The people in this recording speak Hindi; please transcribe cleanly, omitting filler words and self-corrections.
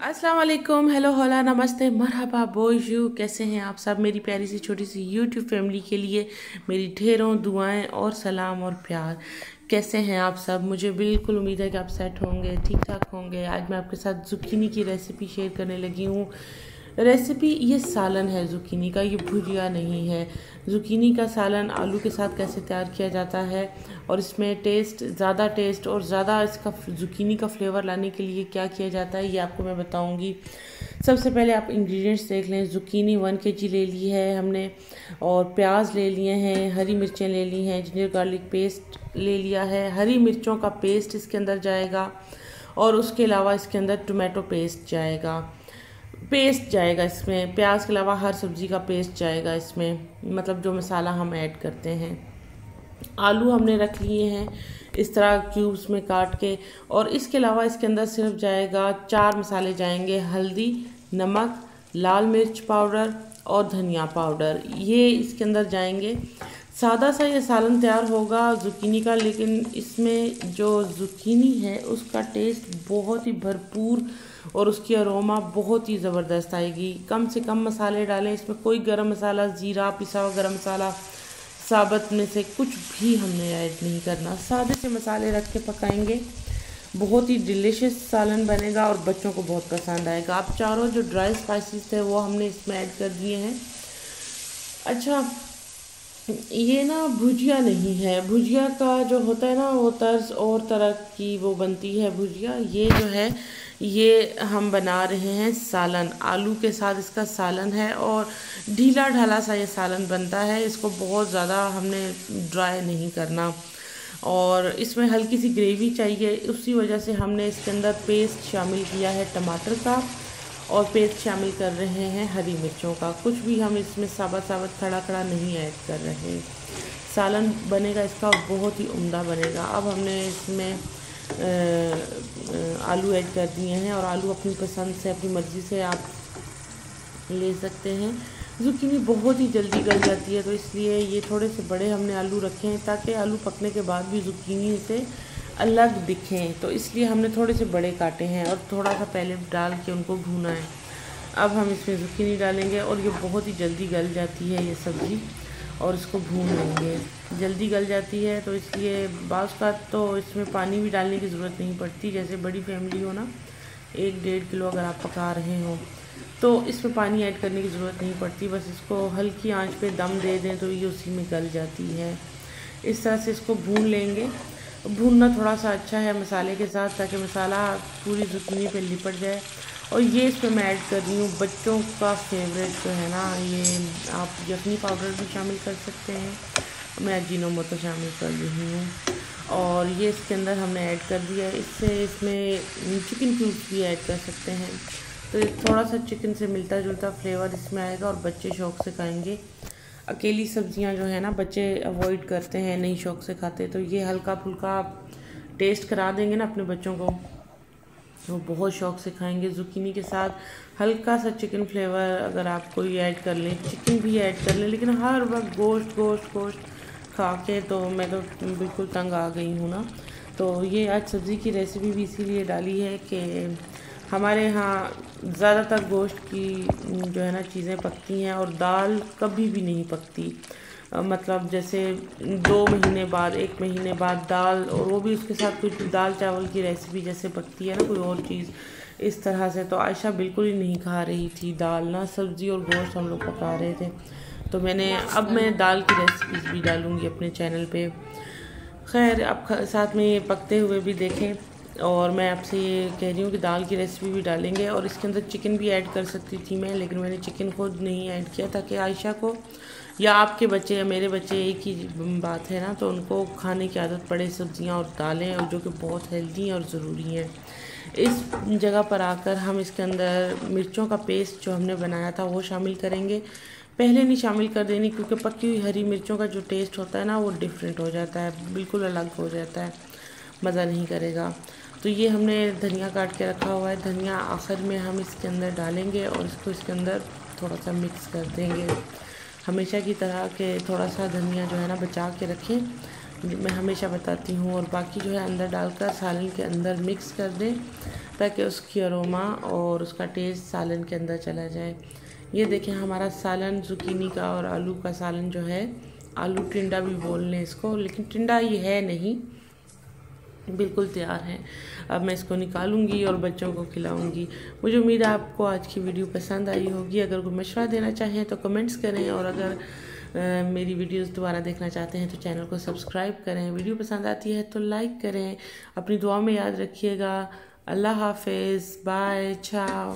अस्सलाम वालेकुम, हेलो होला, नमस्ते, मरहबा, बोयजू। कैसे हैं आप सब? मेरी प्यारी सी छोटी सी यूट्यूब फैमिली के लिए मेरी ढेरों दुआएं और सलाम और प्यार। कैसे हैं आप सब? मुझे बिल्कुल उम्मीद है कि आप सेट होंगे, ठीक ठाक होंगे। आज मैं आपके साथ ज़ुकीनी की रेसिपी शेयर करने लगी हूँ। रेसिपी ये सालन है ज़ुकीनी का, ये भुजिया नहीं है। ज़ुकीनी का सालन आलू के साथ कैसे तैयार किया जाता है और इसमें ज़्यादा टेस्ट और ज़्यादा इसका ज़ुकीनी का फ्लेवर लाने के लिए क्या किया जाता है, ये आपको मैं बताऊंगी। सबसे पहले आप इंग्रेडिएंट्स देख लें। ज़ुकीनी 1 kg ले ली है हमने, और प्याज ले लिए हैं, हरी मिर्चें ले ली हैं, जिंजर गार्लिक पेस्ट ले लिया है। हरी मिर्चों का पेस्ट इसके अंदर जाएगा और उसके अलावा इसके अंदर टोमेटो पेस्ट जाएगा इसमें। प्याज के अलावा हर सब्ज़ी का पेस्ट जाएगा इसमें, मतलब जो मसाला हम ऐड करते हैं। आलू हमने रख लिए हैं इस तरह क्यूब्स में काट के, और इसके अलावा इसके अंदर सिर्फ जाएगा 4 मसाले जाएंगे: हल्दी, नमक, लाल मिर्च पाउडर और धनिया पाउडर। ये इसके अंदर जाएंगे। सादा सा ये सालन तैयार होगा ज़ुकीनी का, लेकिन इसमें जो ज़ुकीनी है उसका टेस्ट बहुत ही भरपूर और उसकी अरोमा बहुत ही ज़बरदस्त आएगी। कम से कम मसाले डालें इसमें। कोई गरम मसाला, ज़ीरा, पिसा हुआ गरम मसाला, साबुत में से कुछ भी हमने ऐड नहीं करना। सादे से मसाले रख के पकाएंगे। बहुत ही डिलीशियस सालन बनेगा और बच्चों को बहुत पसंद आएगा। आप चारों जो ड्राई स्पाइसेस थे वो हमने इसमें ऐड कर दिए हैं। अच्छा, ये ना भुजिया नहीं है। भुजिया का जो होता है ना वो तर्ज और तरह की वो बनती है भुजिया। ये जो है ये हम बना रहे हैं सालन। आलू के साथ इसका सालन है और ढीला ढाला सा ये सालन बनता है। इसको बहुत ज़्यादा हमने ड्राई नहीं करना, और इसमें हल्की सी ग्रेवी चाहिए। उसी वजह से हमने इसके अंदर पेस्ट शामिल किया है टमाटर का, और पेस्ट शामिल कर रहे हैं हरी मिर्चों का। कुछ भी हम इसमें साबुत खड़ा खड़ा नहीं ऐड कर रहे। सालन बनेगा इसका बहुत ही उम्दा बनेगा। अब हमने इसमें आलू ऐड कर दिए हैं, और आलू अपनी पसंद से, अपनी मर्ज़ी से आप ले सकते हैं। ज़ुकीनी बहुत ही जल्दी गल जाती है, तो इसलिए ये थोड़े से बड़े हमने आलू रखे हैं ताकि आलू पकने के बाद भी ज़ुकीनी से अलग दिखें। तो इसलिए हमने थोड़े से बड़े काटे हैं और थोड़ा सा पहले डाल के उनको भूना है। अब हम इसमें ज़ुकीनी डालेंगे, और ये बहुत ही जल्दी गल जाती है ये सब्ज़ी, और इसको भून लेंगे। जल्दी गल जाती है तो इसलिए बाज़ का तो इसमें पानी भी डालने की ज़रूरत नहीं पड़ती। जैसे बड़ी फैमिली हो ना, 1-1.5 किलो अगर आप पका रहे हो तो इसमें पानी ऐड करने की ज़रूरत नहीं पड़ती। बस इसको हल्की आंच पे दम दे दें तो ये उसी में गल जाती है। इस तरह से इसको भून लेंगे। भूनना थोड़ा सा अच्छा है मसाले के साथ, ताकि मसाला पूरी ज़ुकीनी पे लिपट जाए। और ये इसमें मैं ऐड कर रही हूँ बच्चों का फेवरेट जो है ना, ये आप यखनी पाउडर भी शामिल कर सकते हैं। मैं अजीनोमोटो शामिल कर रही हूँ, और ये इसके अंदर हमने ऐड कर दिया है। इससे इसमें चिकन क्यूब्स भी ऐड कर सकते हैं, तो थोड़ा सा चिकन से मिलता जुलता फ्लेवर इसमें आएगा और बच्चे शौक़ से खाएंगे। अकेली सब्जियां जो है ना बच्चे अवॉइड करते हैं, नहीं शौक़ से खाते, तो ये हल्का फुल्का टेस्ट करा देंगे ना अपने बच्चों को, वो बहुत शौक़ से खाएंगे। ज़ुकीनी के साथ हल्का सा चिकन फ्लेवर अगर आप कोई ऐड कर लें, चिकन भी ऐड कर लें, लेकिन हर वक्त गोश्त खा के तो मैं तो बिल्कुल तंग आ गई हूँ ना। तो ये आज सब्ज़ी की रेसिपी भी इसीलिए डाली है कि हमारे यहाँ ज़्यादातर गोश्त की जो है ना चीज़ें पकती हैं, और दाल कभी भी नहीं पकती। मतलब जैसे 2 महीने बाद, 1 महीने बाद दाल, और वो भी उसके साथ कुछ दाल चावल की रेसिपी जैसे पकती है ना कोई और चीज़, इस तरह से। तो आयशा बिल्कुल ही नहीं खा रही थी दाल ना, सब्ज़ी और गोश्त हम लोग पका रहे थे। तो अब मैं दाल की रेसिपीज़ भी डालूँगी अपने चैनल पे। खैर, आप साथ में ये पकते हुए भी देखें। और मैं आपसे ये कह रही हूँ कि दाल की रेसिपी भी डालेंगे, और इसके अंदर चिकन भी ऐड कर सकती थी मैं, लेकिन मैंने चिकन खुद नहीं ऐड किया, ताकि आयशा को या आपके बच्चे या मेरे बच्चे एक ही बात है ना, तो उनको खाने की आदत पड़े सब्जियां और दालें, और जो कि बहुत हेल्दी और ज़रूरी हैं। इस जगह पर आकर हम इसके अंदर मिर्चों का पेस्ट जो हमने बनाया था वो शामिल करेंगे। पहले नहीं शामिल कर देनी, क्योंकि पकी हुई हरी मिर्चों का जो टेस्ट होता है ना वो डिफरेंट हो जाता है, बिल्कुल अलग हो जाता है, मज़ा नहीं करेगा। तो ये हमने धनिया काट के रखा हुआ है। धनिया आखिर में हम इसके अंदर डालेंगे और इसको इसके अंदर थोड़ा सा मिक्स कर देंगे। हमेशा की तरह के थोड़ा सा धनिया जो है ना बचा के रखें, मैं हमेशा बताती हूँ, और बाकी जो है अंदर डालकर सालन के अंदर मिक्स कर दें। ताकि उसकी अरोमा और उसका टेस्ट सालन के अंदर चला जाए। ये देखें हमारा सालन ज़ुकीनी का और आलू का सालन जो है, आलू टिंडा भी बोल लें इसको, लेकिन टिंडा ये है नहीं, बिल्कुल तैयार है। अब मैं इसको निकालूंगी और बच्चों को खिलाऊंगी। मुझे उम्मीद है आपको आज की वीडियो पसंद आई होगी। अगर कोई मशवरा देना चाहें तो कमेंट्स करें, और अगर मेरी वीडियोस दोबारा देखना चाहते हैं तो चैनल को सब्सक्राइब करें। वीडियो पसंद आती है तो लाइक करें। अपनी दुआ में याद रखिएगा। अल्लाह हाफिज़, बाय, चाओ।